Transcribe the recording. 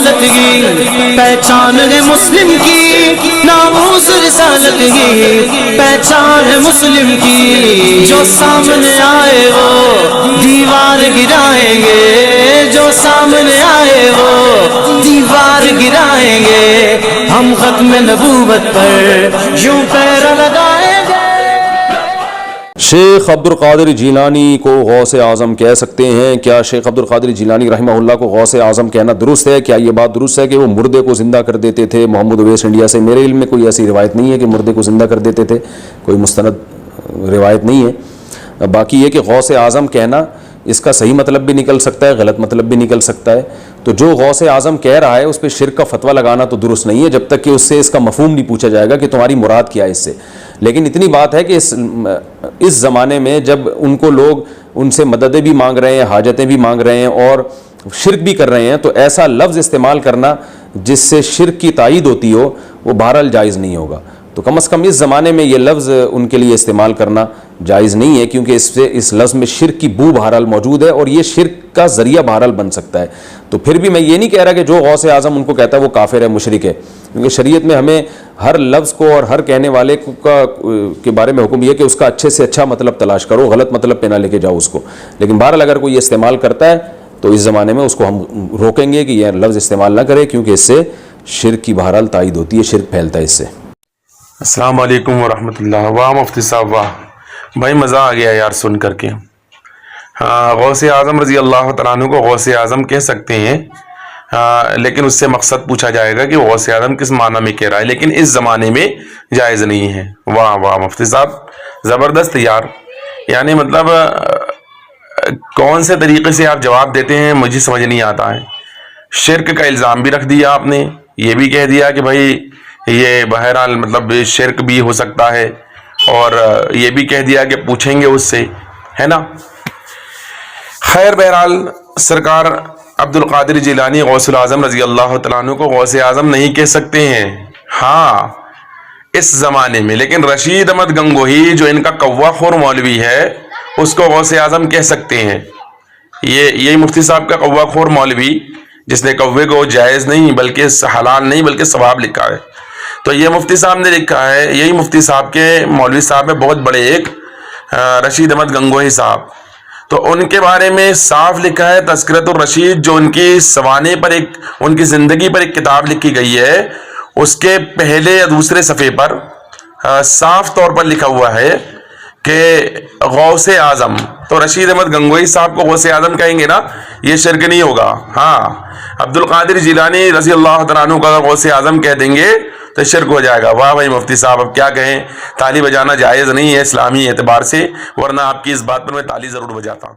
رسالت کی پہچان ہے مسلم کی، ناموس رسالت کی پہچان ہے مسلم کی، جو سامنے آئے وہ دیوار گرائیں گے، جو سامنے آئے وہ دیوار گرائیں گے، ہم ختم نبوت پر یوں پیر لگائیں گے۔ شیخ عبد القادر جیلانی کو غوث اعظم کہہ سکتے ہیں؟ کیا شیخ عبد القادر جیلانی رحمہ اللہ کو غوث اعظم کہنا درست ہے؟ کیا یہ بات درست ہے کہ وہ مردے کو زندہ کر دیتے تھے؟ محمد اویس انڈیا سے۔ میرے علم میں کوئی ایسی روایت نہیں ہے کہ مردے کو زندہ کر دیتے تھے، کوئی مستند روایت نہیں ہے۔ باقی یہ کہ غوث اعظم کہنا، اس کا صحیح مطلب بھی نکل سکتا ہے، غلط مطلب بھی نکل سکتا ہے۔ تو جو غوث اعظم کہہ رہا ہے اس پہ شرک کا فتویٰ لگانا تو درست نہیں ہے جب تک کہ اس سے اس کا مفہوم نہیں پوچھا جائے گا کہ تمہاری مراد کیا ہے اس سے۔ لیکن اتنی بات ہے کہ اس زمانے میں جب ان کو لوگ ان سے مددیں بھی مانگ رہے ہیں، حاجتیں بھی مانگ رہے ہیں اور شرک بھی کر رہے ہیں، تو ایسا لفظ استعمال کرنا جس سے شرک کی تائید ہوتی ہو وہ بہرحال جائز نہیں ہوگا۔ تو کم از کم اس زمانے میں یہ لفظ ان کے لیے استعمال کرنا جائز نہیں ہے، کیونکہ اس لفظ میں شرک کی بو بہرحال موجود ہے اور یہ شرک کا ذریعہ بہرحال بن سکتا ہے۔ تو پھر بھی میں یہ نہیں کہہ رہا کہ جو غوث اعظم ان کو کہتا ہے وہ کافر ہے، مشرک ہے، کیونکہ شریعت میں ہمیں ہر لفظ کو اور ہر کہنے والے کے بارے میں حکم یہ کہ اس کا اچھے سے اچھا مطلب تلاش کرو، غلط مطلب پہ نہ لے کے جاؤ اس کو۔ لیکن بہرحال اگر کوئی استعمال کرتا ہے تو اس زمانے میں اس کو ہم روکیں گے کہ یہ لفظ استعمال نہ کرے، کیونکہ اس سے شرک کی بہرحال تائید ہوتی ہے، شرک پھیلتا ہے اس سے۔ السلام علیکم ورحمۃ اللہ۔ واہ مفتی صاحب واہ، بھائی مزہ آ گیا یار سن کر کے۔ ہاں، غوث اعظم رضی اللہ تعالیٰ عنہ کو غوث اعظم کہہ سکتے ہیں، لیکن اس سے مقصد پوچھا جائے گا کہ غوث اعظم کس معنی میں کہہ رہا ہے، لیکن اس زمانے میں جائز نہیں ہے۔ واہ واہ مفتی صاحب زبردست یار، یعنی مطلب کون سے طریقے سے آپ جواب دیتے ہیں مجھے سمجھ نہیں آتا ہے۔ شرک کا الزام بھی رکھ دیا آپ نے، یہ بھی کہہ دیا کہ بھائی یہ بہرحال مطلب شرک بھی ہو سکتا ہے، اور یہ بھی کہہ دیا کہ پوچھیں گے اس سے، ہے نا۔ خیر بہرحال سرکار عبد القادر جیلانی غوث الاعظم رضی اللہ تعالیٰ عنہ کو غوث اعظم نہیں کہہ سکتے ہیں، ہاں اس زمانے میں، لیکن رشید احمد گنگوہی جو ان کا کوا خور مولوی ہے اس کو غوث اعظم کہہ سکتے ہیں۔ یہی مفتی صاحب کا کوا خور مولوی جس نے کوے کو جائز نہیں بلکہ حلال نہیں بلکہ ثواب لکھا ہے، تو یہ مفتی صاحب نے لکھا ہے، یہی مفتی صاحب کے مولوی صاحب ہے بہت بڑے ایک رشید احمد گنگوہی صاحب، تو ان کے بارے میں صاف لکھا ہے تذکرۃ الرشید، جو ان کی سوانح پر ان کی زندگی پر ایک کتاب لکھی گئی ہے، اس کے پہلے یا دوسرے صفحے پر صاف طور پر لکھا ہوا ہے کہ غوث اعظم، تو رشید احمد گنگوہی صاحب کو غوث اعظم کہیں گے نا، یہ شرک نہیں ہوگا۔ ہاں عبد القادر جیلانی رضی اللہ تعالیٰ عنہ کو اگر غوث اعظم کہہ دیں گے تو شرک ہو جائے گا۔ واہ بھائی مفتی صاحب، اب کیا کہیں، تالی بجانا جائز نہیں ہے اسلامی اعتبار سے، ورنہ آپ کی اس بات پر میں تالی ضرور بجاتا۔